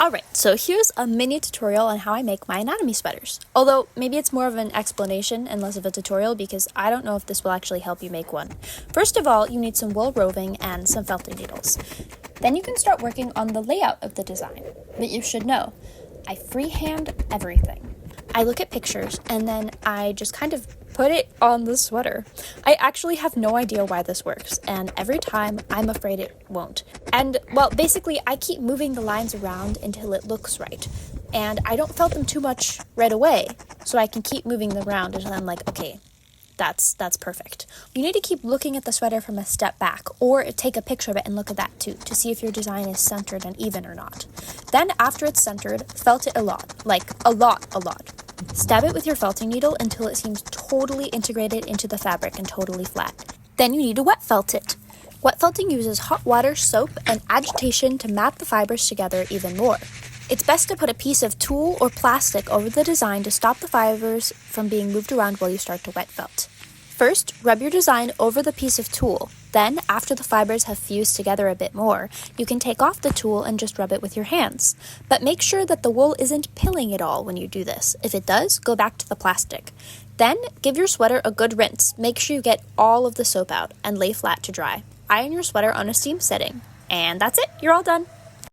Alright, so here's a mini tutorial on how I make my anatomy sweaters. Although, maybe it's more of an explanation and less of a tutorial because I don't know if this will actually help you make one. First of all, you need some wool roving and some felting needles. Then you can start working on the layout of the design. But you should know, I freehand everything. I look at pictures and then I just kind of put it on the sweater. I actually have no idea why this works, and every time I'm afraid it won't. And, well, basically I keep moving the lines around until it looks right. And I don't felt them too much right away, so I can keep moving them around until I'm like, okay, that's perfect. You need to keep looking at the sweater from a step back, or take a picture of it and look at that too, to see if your design is centered and even or not. Then, after it's centered, felt it a lot. Like, a lot. Stab it with your felting needle until it seems totally integrated into the fabric and totally flat. Then you need to wet felt it. Wet felting uses hot water, soap, and agitation to map the fibers together even more. It's best to put a piece of tulle or plastic over the design to stop the fibers from being moved around while you start to wet felt. First, rub your design over the piece of tulle. Then, after the fibers have fused together a bit more, you can take off the tulle and just rub it with your hands. But make sure that the wool isn't pilling at all when you do this. If it does, go back to the plastic. Then, give your sweater a good rinse. Make sure you get all of the soap out and lay flat to dry. Iron your sweater on a steam setting. And that's it, you're all done.